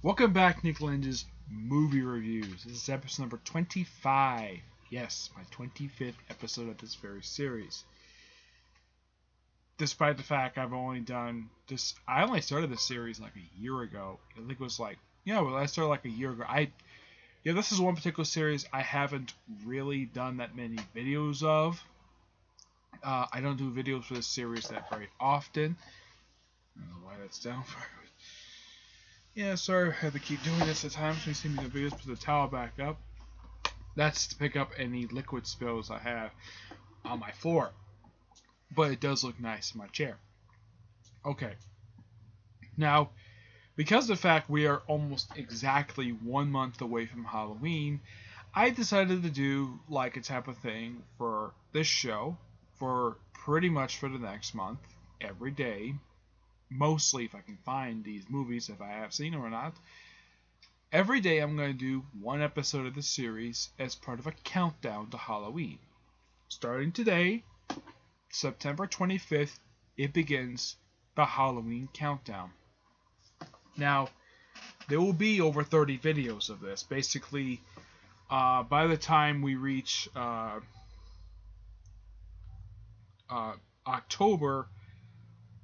Welcome back, Nick Lenz's Movie Reviews. This is episode number 25. Yes, my 25th episode of this very series. Despite the fact I've only done this, I only started this series like a year ago. I think it was like, I started like a year ago. This is one particular series I haven't really done that many videos of. I don't do videos for this series that very often. I don't know why that's down for. Yeah, sorry I had to keep doing this at times when you see me in the videos. Put the towel back up. That's to pick up any liquid spills I have on my floor. But it does look nice in my chair. Okay. Now, because of the fact we are almost exactly 1 month away from Halloween, I decided to do like a type of thing for this show for pretty much for the next month, every day. Mostly if I can find these movies, if I have seen them or not. Every day I'm going to do one episode of the series as part of a countdown to Halloween. Starting today, September 25th, it begins the Halloween countdown. Now, there will be over 30 videos of this. Basically, by the time we reach October,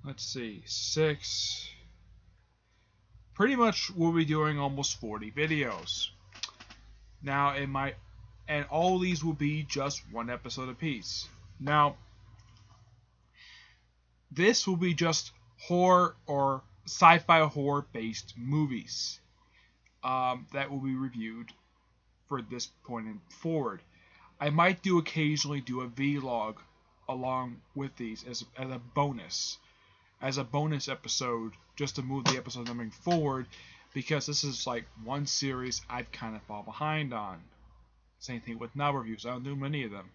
let's see, 6. Pretty much we'll be doing almost 40 videos. Now, and all these will be just one episode apiece. Now, this will be just horror or sci-fi horror based movies that will be reviewed for this point and forward. I might occasionally do a vlog along with these as a bonus. As a bonus episode, just to move the episode numbering forward, because this is like one series I've kind of fall behind on. Same thing with novel reviews. I don't do many of them.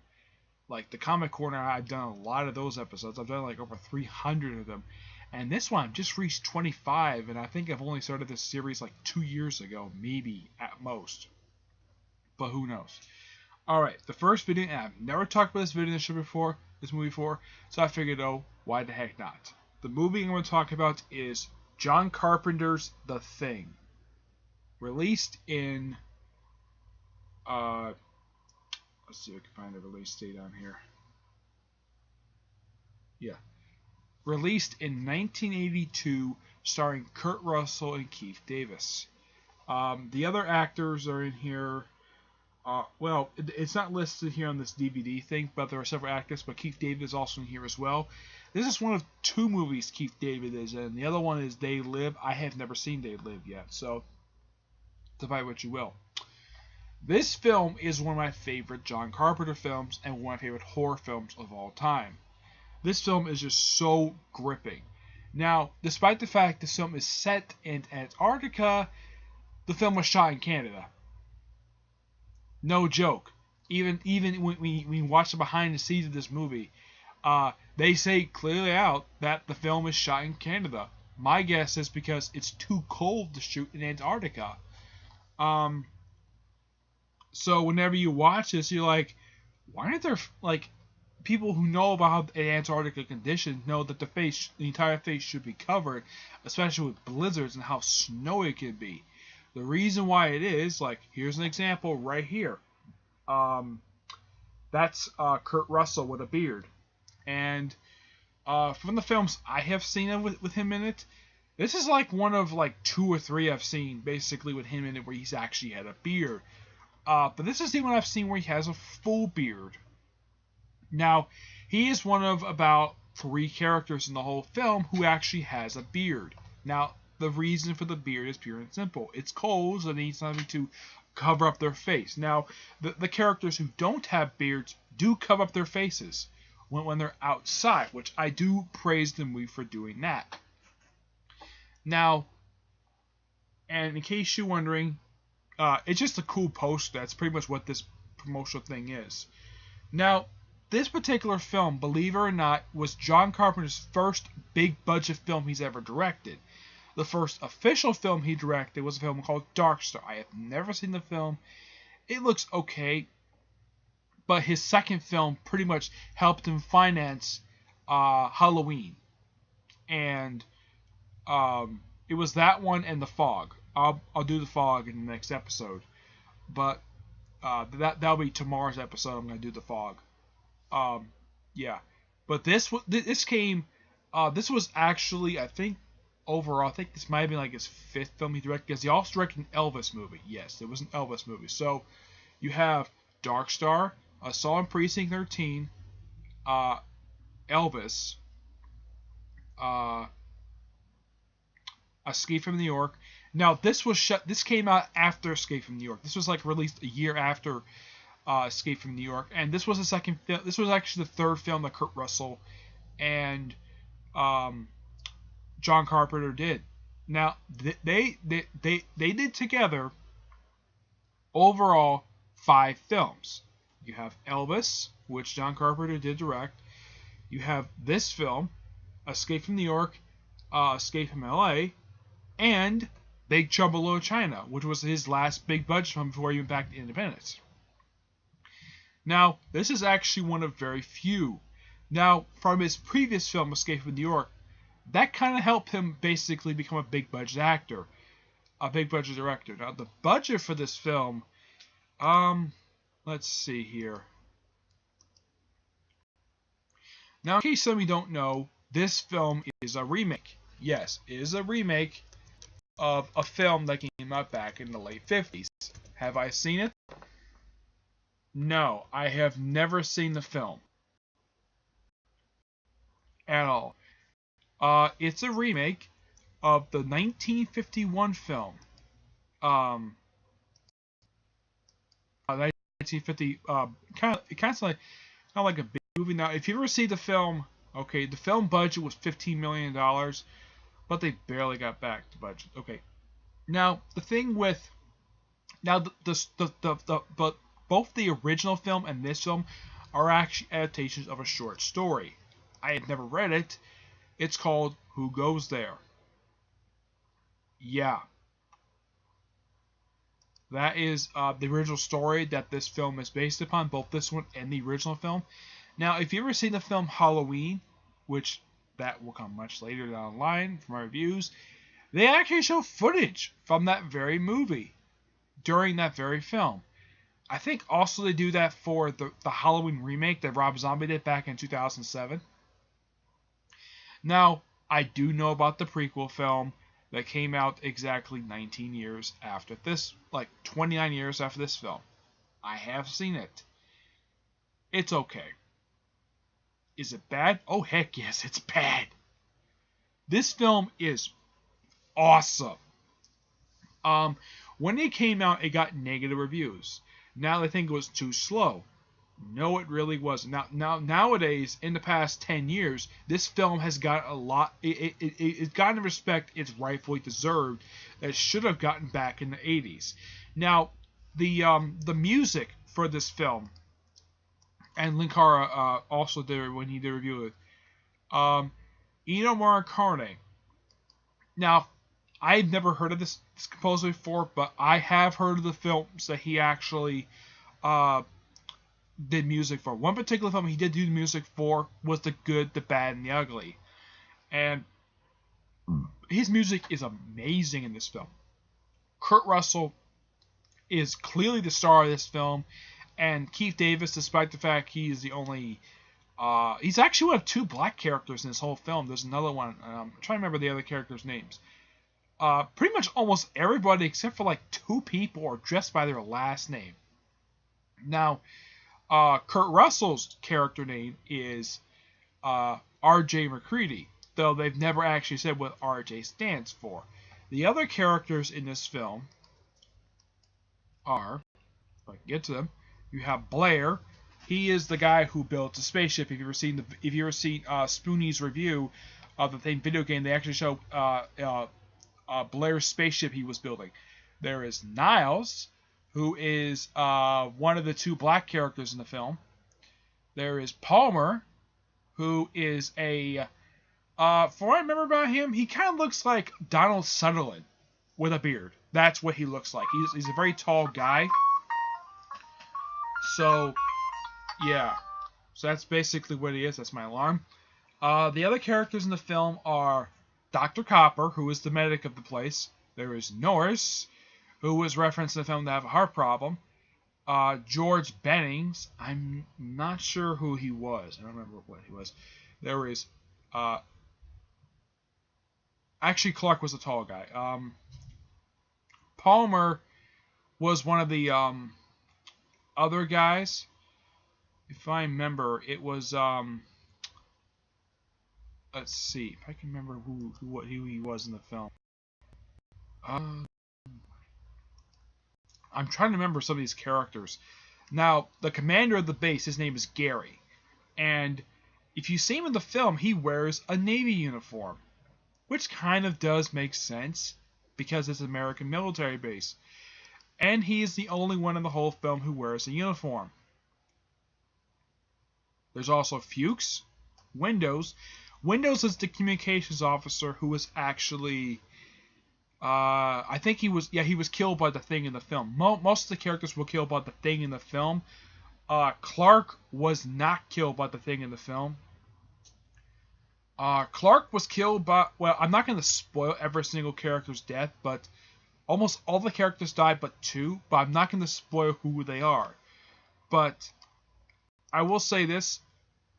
Like the Comic Corner, I've done a lot of those episodes. I've done like over 300 of them. And this one just reached 25, and I think I've only started this series like 2 years ago, maybe at most. But who knows? Alright, the first video, and I've never talked about this movie before, so I figured, oh, why the heck not? The movie I'm going to talk about is John Carpenter's The Thing. Released in, let's see if I can find the release date on here. Yeah. Released in 1982, starring Kurt Russell and Keith Davis. The other actors are in here. Well, it's not listed here on this DVD thing, but there are several actors, but Keith David is also in here as well. This is one of 2 movies Keith David is in. The other one is They Live. I have never seen They Live yet, so divide what you will. This film is one of my favorite John Carpenter films and one of my favorite horror films of all time. This film is just so gripping. Now, despite the fact this film is set in Antarctica, the film was shot in Canada. No joke. Even when we watch the behind the scenes of this movie, they say clearly out that the film is shot in Canada. My guess is because it's too cold to shoot in Antarctica. So whenever you watch this, you're like, why aren't there like people who know about Antarctica conditions know that the entire face should be covered, especially with blizzards and how snowy it can be. The reason why it is, like, here's an example right here. That's Kurt Russell with a beard. And from the films I have seen with him in it, this is like one of like 2 or 3 I've seen basically with him in it where he's actually had a beard. But this is the one I've seen where he has a full beard. Now, he is one of about 3 characters in the whole film who actually has a beard. Now, the reason for the beard is pure and simple. It's cold, so they need something to cover up their face. Now, the characters who don't have beards do cover up their faces when they're outside, which I do praise the movie for doing that. Now, and in case you're wondering, it's just a cool poster. That's pretty much what this promotional thing is. Now, this particular film, believe it or not, was John Carpenter's first big budget film he's ever directed. The first official film he directed was a film called Dark Star. I have never seen the film. It looks okay, but his second film pretty much helped him finance Halloween. And it was that one and The Fog. I'll do the fog in the next episode, but that'll be tomorrow's episode. I'm gonna do the fog. Yeah, but this came. This was actually, I think, overall, I think this might have been like his 5th film he directed, because he also directed an Elvis movie. Yes, it was an Elvis movie. So you have Dark Star, Assault on Precinct 13, Elvis, Escape from New York. Now this was This came out after Escape from New York. This was like released a year after Escape from New York, and this was the second film. This was actually the 3rd film that Kurt Russell and John Carpenter did. Now they did together overall 5 films. You have Elvis, which John Carpenter did direct. You have this film, Escape from New York, Escape from L.A., and Big Trouble in Little China, which was his last big budget film before he went back to independence. Now, this is actually one of very few. Now, from his previous film, Escape from New York, that kind of helped him basically become a big budget actor, a big budget director. Now, the budget for this film, let's see here. Now, in case some of you don't know, this film is a remake. Yes, it is a remake of a film that came out back in the late 50s. Have I seen it? No, I have never seen the film at all. It's a remake of the 1951 film. 1950, kind of like a big movie. Now, if you ever see the film, okay, the film budget was $15 million, but they barely got back to budget. Okay, now the thing with but both the original film and this film are actually adaptations of a short story. I had never read it. It's called Who Goes There? Yeah. That is the original story that this film is based upon, both this one and the original film. Now, if you've ever seen the film Halloween, which that will come much later down the line from my reviews, they actually show footage from that very movie during that very film. I think also they do that for the Halloween remake that Rob Zombie did back in 2007. Now, I do know about the prequel film that came out exactly 19 years after this, like 29 years after this film. I have seen it. It's okay. Is it bad? Oh, heck yes, it's bad. This film is awesome. When it came out, it got negative reviews. Now they think it was too slow. No, it really wasn't. Nowadays, in the past 10 years, this film has got a lot. It's gotten the respect it's rightfully deserved that it should have gotten back in the 80s. Now, the music for this film, and Linkara also did it when he did review it. Ennio Morricone. Now, I've never heard of this composer before, but I have heard of the films that he actually did music for. One particular film he did do the music for was The Good, the Bad, and the Ugly. And his music is amazing in this film. Kurt Russell is clearly the star of this film, and Keith Davis, despite the fact he's the only... he's actually one of 2 black characters in this whole film. There's another one. I'm trying to remember the other characters' names. Pretty much almost everybody except for like 2 people are dressed by their last name. Now, Kurt Russell's character name is R.J. McCready, though they've never actually said what R.J. stands for. The other characters in this film are, if I can get to them, you have Blair. He is the guy who built the spaceship. If you've ever seen Spoonie's review of the same video game, they actually show Blair's spaceship he was building. There is Niles, who is one of the 2 black characters in the film. There is Palmer, who is from what I remember about him, he kind of looks like Donald Sutherland with a beard. That's what he looks like. He's a very tall guy. So, yeah. So that's basically what he is. That's my alarm. The other characters in the film are Dr. Copper, who is the medic of the place. There is Norris, who was referenced in the film to have a heart problem. George Bennings, I'm not sure who he was. I don't remember what he was. There is, actually Clark was a tall guy. Palmer was one of the other guys. If I remember, it was let's see if I can remember who he was in the film. I'm trying to remember some of these characters. Now, the commander of the base, his name is Gary, and if you see him in the film, he wears a Navy uniform, which kind of does make sense because it's an American military base, and he is the only one in the whole film who wears a uniform. There's also Fuchs, Windows. Windows is the communications officer who was actually, I think he was killed by the Thing in the film. Most of the characters were killed by the Thing in the film. Clark was not killed by the Thing in the film. Clark was killed by, well, I'm not going to spoil every single character's death, but almost all the characters died but two, but I'm not going to spoil who they are. But I will say this,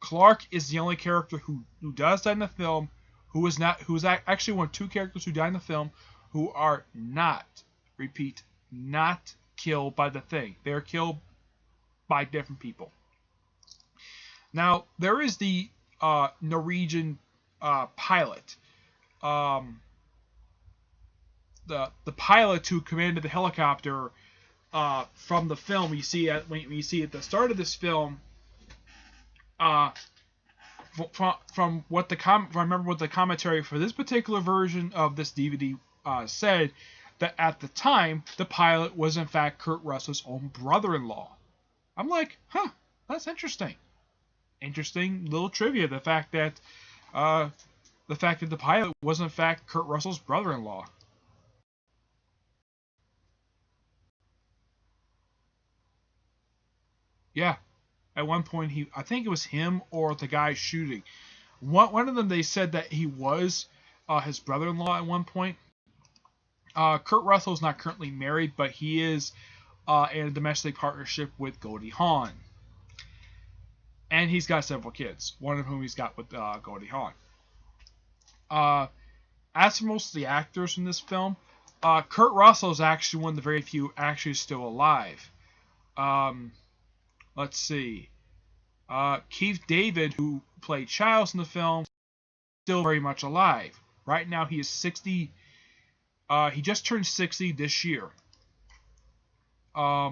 Clark is the only character who does die in the film, who's actually one of two characters who die in the film who are not, repeat, not killed by the Thing. They are killed by different people. Now, there is the Norwegian pilot. The pilot who commanded the helicopter from the film. You see when you see at the start of this film. From what I remember what the commentary for this particular version of this DVD said, that at the time the pilot was in fact Kurt Russell's own brother-in-law. I'm like, huh, that's interesting. Interesting little trivia. The fact that the pilot was in fact Kurt Russell's brother-in-law. Yeah. At one point, I think it was him or the guy shooting. One of them, they said that he was his brother-in-law at one point. Kurt Russell is not currently married, but he is in a domestic partnership with Goldie Hawn. And he's got several kids, one of whom he's got with Goldie Hawn. As for most of the actors in this film, Kurt Russell is actually one of the very few actually still alive. Let's see. Keith David, who played Childs in the film, still very much alive. Right now he is 60. He just turned 60 this year. But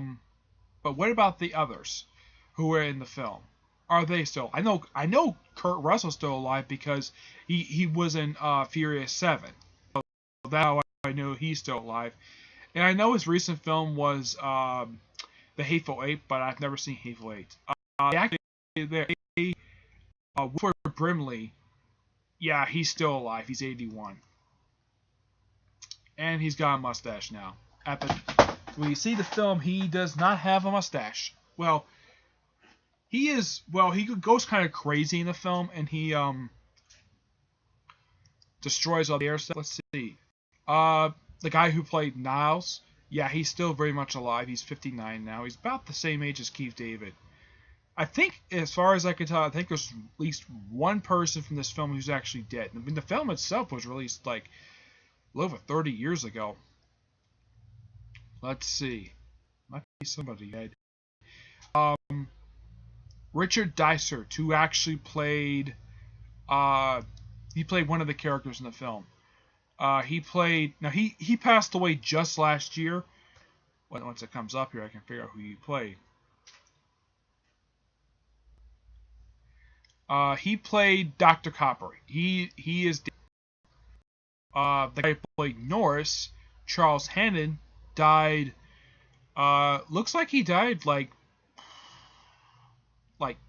what about the others who were in the film? Are they still? I know Kurt Russell's still alive because he was in Furious 7. So that's how I know he's still alive. And I know his recent film was The Hateful Eight, but I've never seen Hateful Eight. Actually, Wilford Brimley, yeah, he's still alive. He's 81. And he's got a mustache now. When you see the film, he does not have a mustache. Well, he goes kind of crazy in the film, and he destroys all the air stuff. Let's see. The guy who played Niles, yeah, he's still very much alive. He's 59 now. He's about the same age as Keith David. I think, as far as I can tell, I think there's at least one person from this film who's actually dead. I mean, the film itself was released like a little over 30 years ago. Let's see. Might be somebody dead. Richard Dysart, who actually played, he played one of the characters in the film. He passed away just last year. Once it comes up here, I can figure out who he played. He played Dr. Copper. He is dead. The guy who played Norris, Charles Hannon, died. Looks like he died like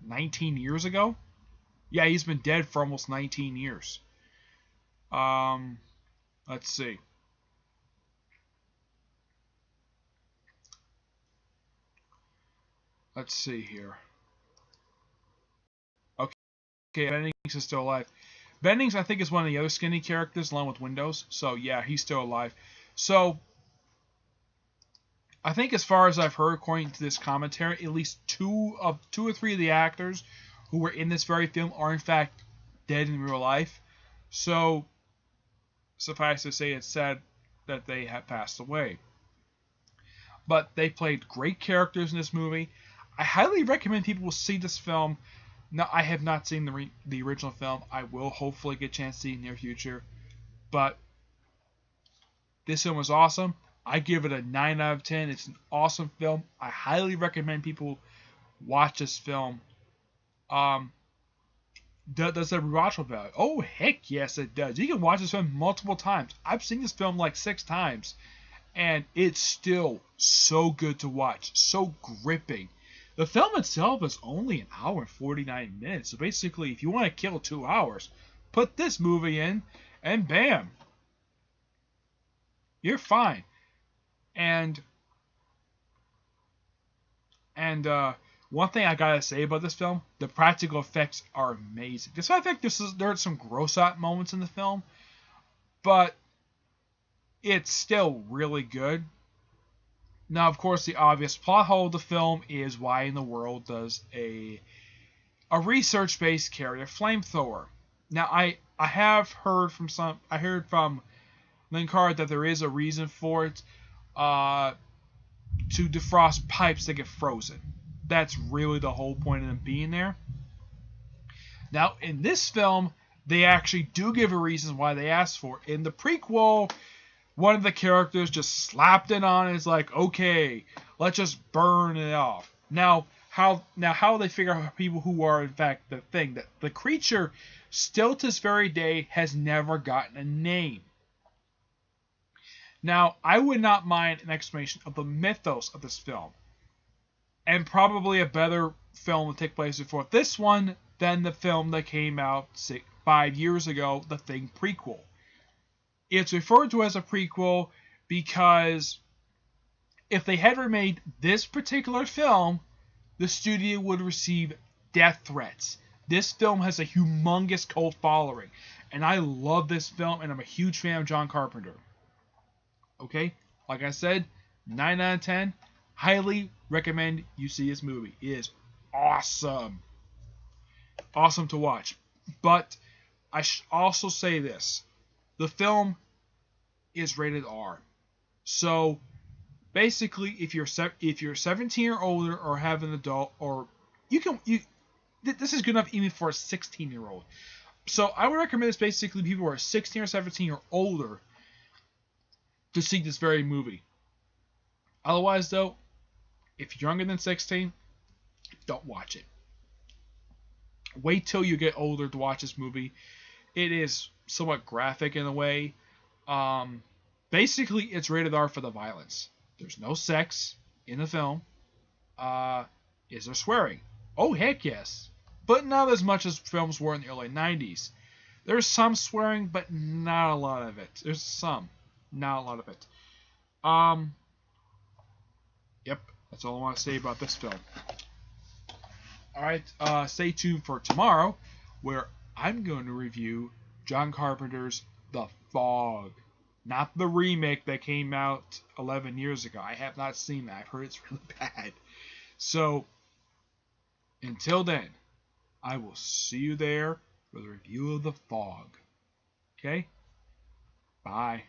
19 years ago. Yeah, he's been dead for almost 19 years. Let's see. Let's see here. Okay, Bennings is still alive. Bennings, I think, is one of the other skinny characters, along with Windows. So, yeah, he's still alive. So, I think as far as I've heard, according to this commentary, at least two or three of the actors who were in this very film are in fact dead in real life. So, suffice to say, it's sad that they have passed away. But they played great characters in this movie. I highly recommend people see this film. Now, I have not seen the original film. I will hopefully get a chance to see it in the near future. But this film was awesome. I give it a 9 out of 10. It's an awesome film. I highly recommend people watch this film. Does it rewatchable value? Oh, heck yes, it does. You can watch this film multiple times. I've seen this film like 6 times. And it's still so good to watch. So gripping. The film itself is only an hour and 49 minutes. So basically, if you want to kill 2 hours, put this movie in, and bam. You're fine. And one thing I gotta say about this film, the practical effects are amazing. Despite the fact there are some gross out moments in the film, but it's still really good. Now, of course, the obvious plot hole of the film is why in the world does a research-based carry a flamethrower? Now, I have heard from Linkard that there is a reason for it, to defrost pipes that get frozen. That's really the whole point of them being there. Now, in this film, they actually do give a reason why they asked for it. In the prequel, one of the characters just slapped it on and is like, okay, let's just burn it off. Now how they figure out people who are in fact the thing, that the creature still to this very day has never gotten a name. Now, I would not mind an explanation of the mythos of this film. And probably a better film to take place before this one than the film that came out 5 years ago, The Thing prequel. It's referred to as a prequel because if they had remade this particular film, the studio would receive death threats. This film has a humongous cult following, and I love this film, and I'm a huge fan of John Carpenter. Okay, like I said, 9 out of 10. Highly recommend you see this movie. It is awesome. Awesome to watch. But I should also say this. The film is rated R. So basically, if you're 17 or older or have an adult, or this is good enough even for a 16-year-old. So I would recommend this basically people who are 16 or 17 or older to see this very movie. Otherwise, though, if you're younger than 16, don't watch it. Wait till you get older to watch this movie. It is somewhat graphic in a way. Basically, it's rated R for the violence. There's no sex in the film. Is there swearing? Oh, heck yes. But not as much as films were in the early 90s. There's some swearing, but not a lot of it. There's some. Not a lot of it. Yep, that's all I want to say about this film. Alright, stay tuned for tomorrow, where I'm going to review John Carpenter's The Fog. Not the remake that came out 11 years ago. I have not seen that. I've heard it's really bad. So, until then, I will see you there for the review of The Fog. Okay? Bye.